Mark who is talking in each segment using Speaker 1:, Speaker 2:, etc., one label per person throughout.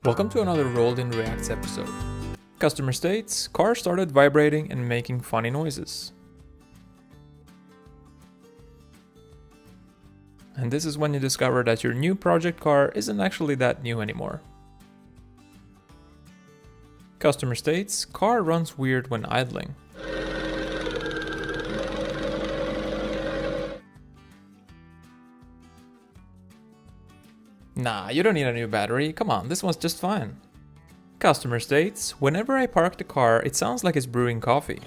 Speaker 1: Welcome to another Rolled in Reacts episode. Customer states, car started vibrating and making funny noises. And this is when you discover that your new project car isn't actually that new anymore. Customer states, car runs weird when idling. Nah, you don't need a new battery, come on, this one's just fine. Customer states, whenever I park the car, it sounds like it's brewing coffee.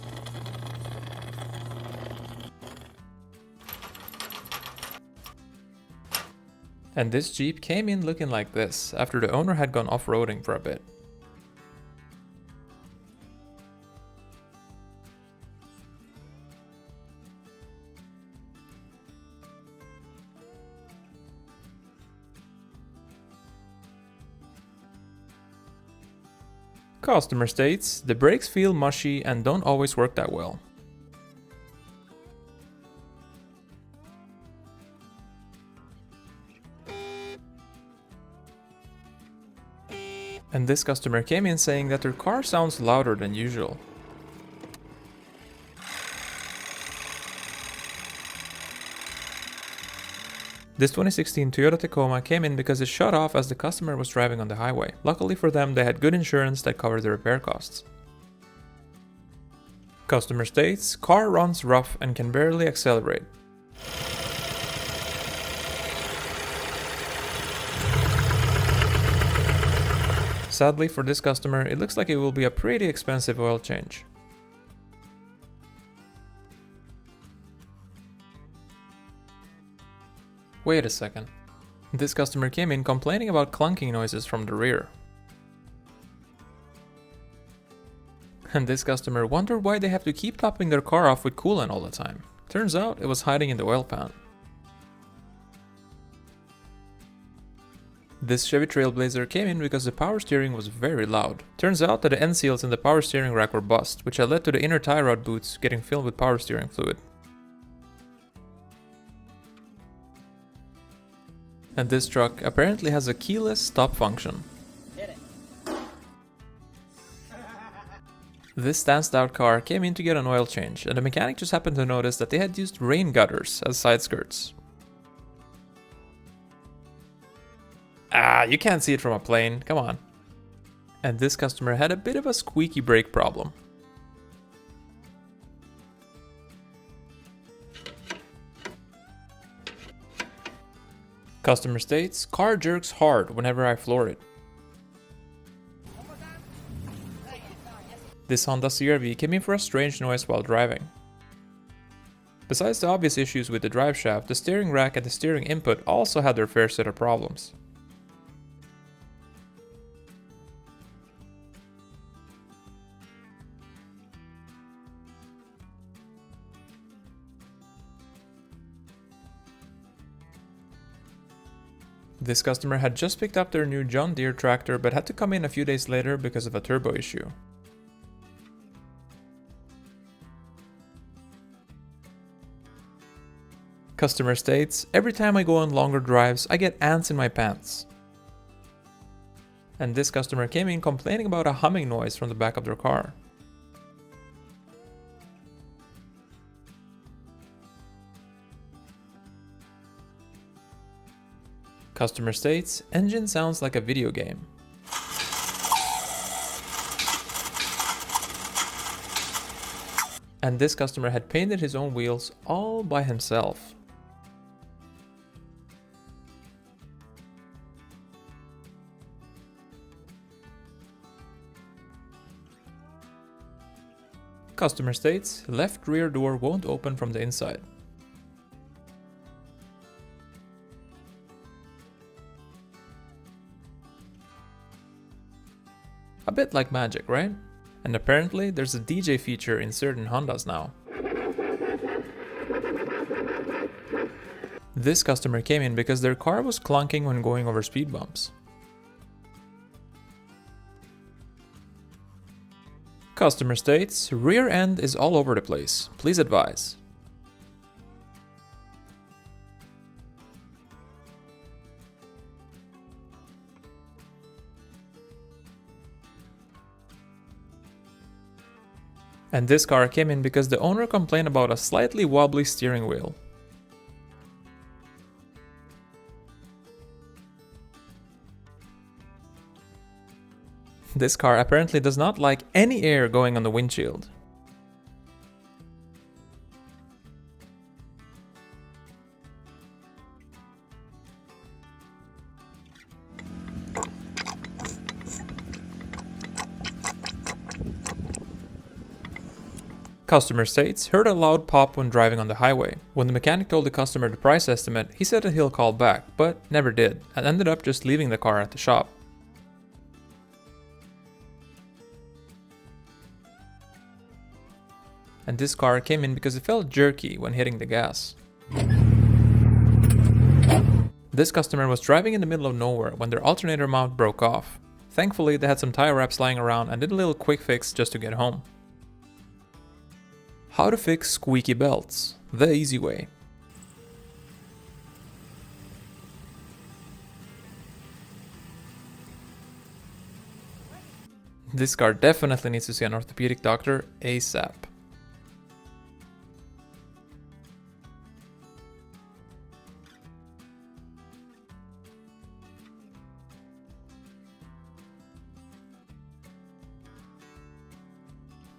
Speaker 1: And this Jeep came in looking like this, after the owner had gone off-roading for a bit. Customer states, the brakes feel mushy and don't always work that well. And this customer came in saying that their car sounds louder than usual. This 2016 Toyota Tacoma came in because it shut off as the customer was driving on the highway. Luckily for them, they had good insurance that covered the repair costs. Customer states, car runs rough and can barely accelerate. Sadly for this customer, it looks like it will be a pretty expensive oil change. Wait a second. This customer came in complaining about clunking noises from the rear. And this customer wondered why they have to keep topping their car off with coolant all the time. Turns out it was hiding in the oil pan. This Chevy Trailblazer came in because the power steering was very loud. Turns out that the end seals in the power steering rack were bust, which had led to the inner tie rod boots getting filled with power steering fluid. And this truck apparently has a keyless stop function. This stanced out car came in to get an oil change, and the mechanic just happened to notice that they had used rain gutters as side skirts. Ah, you can't see it from a plane, come on. And this customer had a bit of a squeaky brake problem. Customer states, car jerks hard whenever I floor it. This Honda CR-V came in for a strange noise while driving. Besides the obvious issues with the drive shaft, the steering rack and the steering input also had their fair set of problems. This customer had just picked up their new John Deere tractor but had to come in a few days later because of a turbo issue. Customer states, every time I go on longer drives, I get ants in my pants. And this customer came in complaining about a humming noise from the back of their car. Customer states, engine sounds like a video game. And this customer had painted his own wheels all by himself. Customer states, left rear door won't open from the inside. A bit like magic, right? And apparently there's a DJ feature in certain Hondas now. This customer came in because their car was clunking when going over speed bumps. Customer states, rear end is all over the place, please advise. And this car came in because the owner complained about a slightly wobbly steering wheel. This car apparently does not like any air going on the windshield. Customer states heard a loud pop when driving on the highway. When the mechanic told the customer the price estimate, he said that he'll call back, but never did, and ended up just leaving the car at the shop. And this car came in because it felt jerky when hitting the gas. This customer was driving in the middle of nowhere when their alternator mount broke off. Thankfully, they had some tire wraps lying around and did a little quick fix just to get home. How to fix squeaky belts, the easy way. This car definitely needs to see an orthopedic doctor ASAP.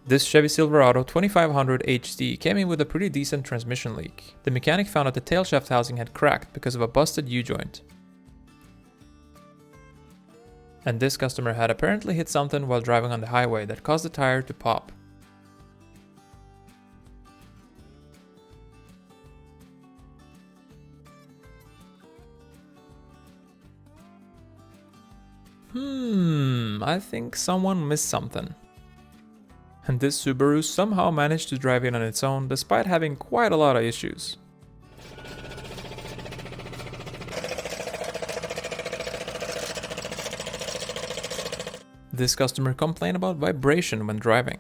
Speaker 1: This Chevy Silverado 2500 HD came in with a pretty decent transmission leak. The mechanic found that the tailshaft housing had cracked because of a busted U-joint. And this customer had apparently hit something while driving on the highway that caused the tire to pop. I think someone missed something. And this Subaru somehow managed to drive in on its own despite having quite a lot of issues. This customer complained about vibration when driving.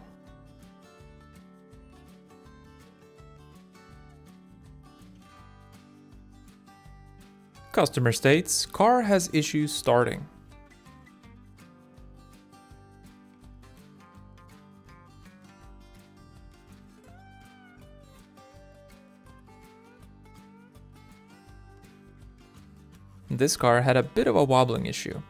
Speaker 1: Customer states, car has issues starting. This car had a bit of a wobbling issue.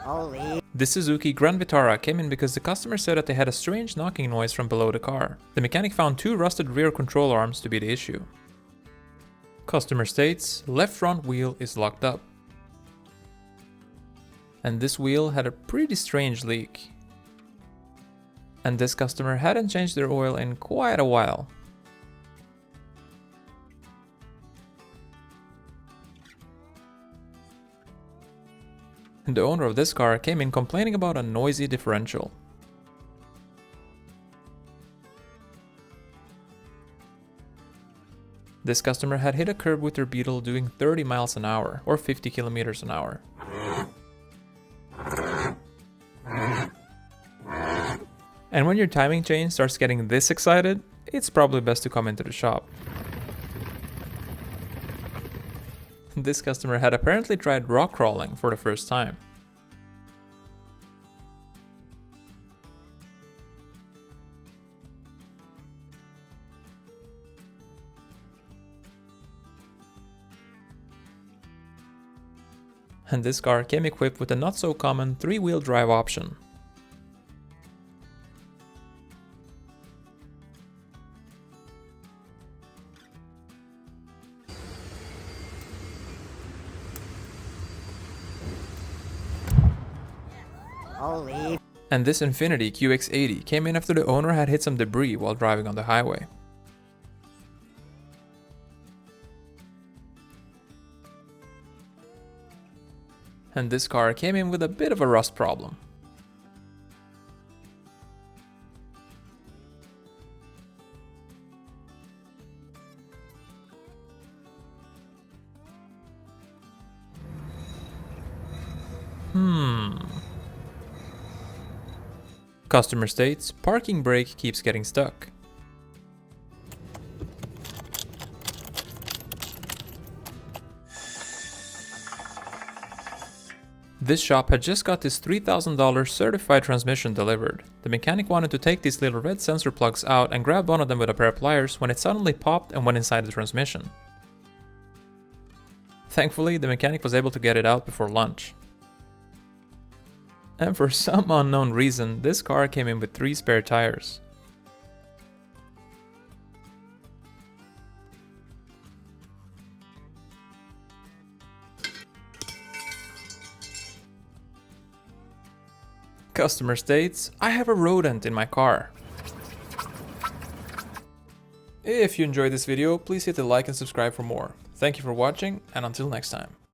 Speaker 2: Holy.
Speaker 1: This Suzuki Grand Vitara came in because the customer said that they had a strange knocking noise from below the car. The mechanic found two rusted rear control arms to be the issue. Customer states, left front wheel is locked up. And this wheel had a pretty strange leak. And this customer hadn't changed their oil in quite a while. And the owner of this car came in complaining about a noisy differential. This customer had hit a curb with their Beetle doing 30 miles an hour or 50 kilometers an hour. And when your timing chain starts getting this excited, it's probably best to come into the shop. This customer had apparently tried rock crawling for the first time. And this car came equipped with a not so common 3-wheel drive option.
Speaker 2: Holy.
Speaker 1: And this Infiniti QX80 came in after the owner had hit some debris while driving on the highway. And this car came in with a bit of a rust problem. Customer states, parking brake keeps getting stuck. This shop had just got this $3,000 certified transmission delivered. The mechanic wanted to take these little red sensor plugs out and grabbed one of them with a pair of pliers when it suddenly popped and went inside the transmission. Thankfully, the mechanic was able to get it out before lunch. And for some unknown reason, this car came in with 3 spare tires. Customer states, I have a rodent in my car. If you enjoyed this video, please hit the like and subscribe for more. Thank you for watching, and until next time.